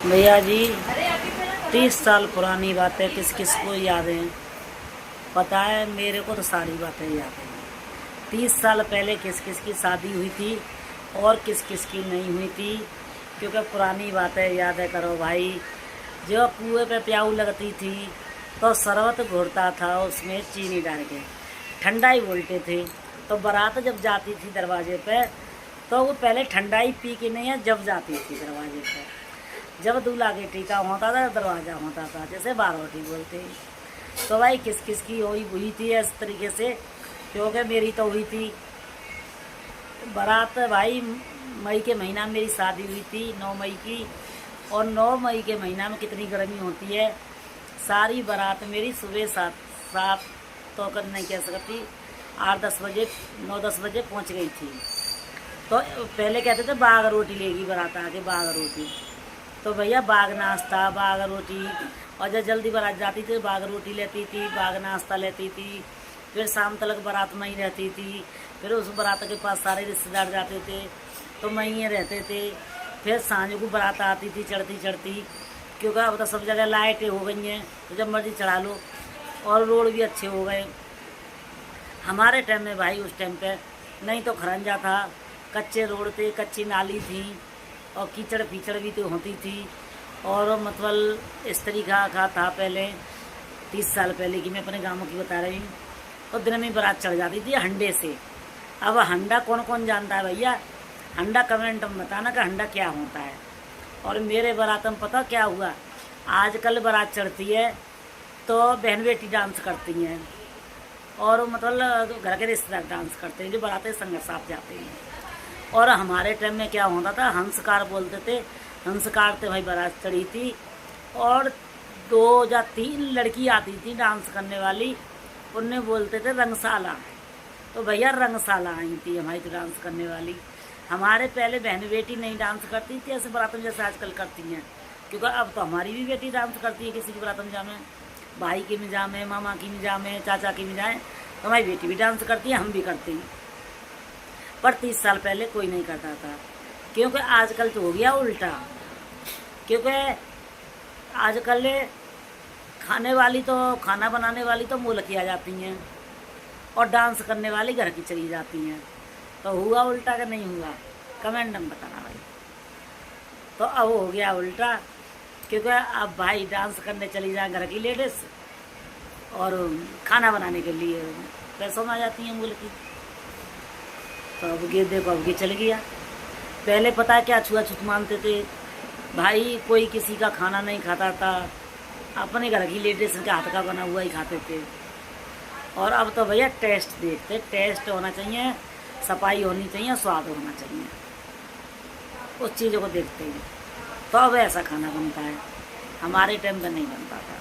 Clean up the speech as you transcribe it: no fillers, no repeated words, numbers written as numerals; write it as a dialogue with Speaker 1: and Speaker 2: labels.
Speaker 1: भैया जी 30 साल पुरानी बातें किस किस को याद हैं? पता है मेरे को तो सारी बातें याद हैं। 30 साल पहले किस किस की शादी हुई थी और किस किस की नहीं हुई थी, क्योंकि पुरानी बातें याद करो भाई। जब कुएं पे प्याऊ लगती थी तो शरबत घोरता था, उसमें चीनी डाल के ठंडा ही बोलते थे। तो बारात जब जाती थी दरवाजे पे तो वो पहले ठंडा ही पी के नहीं है, जब जाती थी दरवाजे पे, जब दूल्हा के टीका होता था दरवाज़ा होता था, जैसे बारवटी बोलते हैं। तो भाई किस किस की हुई थी इस तरीके से, क्योंकि मेरी तो हुई थी बारात। भाई मई के महीना में मेरी शादी हुई थी, 9 मई की। और 9 मई के महीना में कितनी गर्मी होती है। सारी बारात मेरी सुबह 7 तो कर नहीं कह सकती, 8-10 बजे 9-10 बजे पहुंच गई थी। तो पहले कहते थे बाग रोटी लेगी बारात आके, बाग रोटी। तो भैया बाग नाश्ता बाग रोटी, और जब जल्दी बारात जाती थी बाग रोटी लेती थी, बाग नाश्ता लेती थी। फिर शाम तक बारात में ही रहती थी। फिर उस बारात के पास सारे रिश्तेदार जाते थे तो वहीं रहते थे। फिर सांझ को बारात आती थी चढ़ती चढ़ती, क्योंकि अब तो सब जगह लाइटें हो गई हैं तो जब मर्जी चढ़ा लो, और रोड भी अच्छे हो गए। हमारे टाइम में भाई उस टाइम पे नहीं तो खरंजा था, कच्चे रोड थे, कच्ची नाली थी, और कीचड़ पीचड़ भी तो होती थी। और मतलब इस तरीका का था पहले, 30 साल पहले की मैं अपने गाँव की बता रही हूँ। तो दिन में बारात चढ़ जाती थी हंडे से। अब हंडा कौन कौन जानता है भैया? हंडा कमेंट में बताना कि हंडा क्या होता है। और मेरे बारात में पता क्या हुआ, आजकल बारात चढ़ती है तो बहन बेटी डांस करती हैं, और मतलब घर के रिश्तेदार डांस करते हैं, जो बारातें संग साथ जाते हैं। और हमारे टाइम में क्या होता था, हंसकार बोलते थे। हंसकार थे भाई, बारात चढ़ी थी और 2 या 3 लड़की आती थी डांस करने वाली, उन्हें बोलते थे रंगशाला। तो भैया रंगशाला आई थी हमारी तो डांस करने वाली। हमारे पहले बहन बेटी नहीं डांस करती थी ऐसे बारात में जैसे आजकल करती हैं, क्योंकि अब तो हमारी भी बेटी डांस करती है। किसी की बारात में जामे, भाई की में जामे, मामा की में जामे, चाचा की में जाए, तो हमारी बेटी भी डांस करती है, हम भी करते हैं। पर 30 साल पहले कोई नहीं करता था, क्योंकि आजकल तो हो गया उल्टा। क्योंकि आजकल खाने वाली तो, खाना बनाने वाली तो मुँह लकी आ जाती हैं, और डांस करने वाली घर की चली जाती हैं। तो हुआ उल्टा कि नहीं हुआ? कमेंट में बताना भाई। तो अब हो गया उल्टा, क्योंकि अब भाई डांस करने चली जाए घर की लेडीज, और खाना बनाने के लिए पैसों में आ जाती हैं मुँह लकी। तो अब ये देखो, अब ये चल गया। पहले पता है क्या छुआछूत मानते थे भाई, कोई किसी का खाना नहीं खाता था, अपने घर की लेडीज के हाथ का बना हुआ ही खाते थे। और अब तो भैया टेस्ट देखते, टेस्ट होना चाहिए, सफाई होनी चाहिए, स्वाद होना चाहिए, उस चीज़ों को देखते हैं। तो अब ऐसा खाना बनता है, हमारे टाइम पर नहीं बनता था।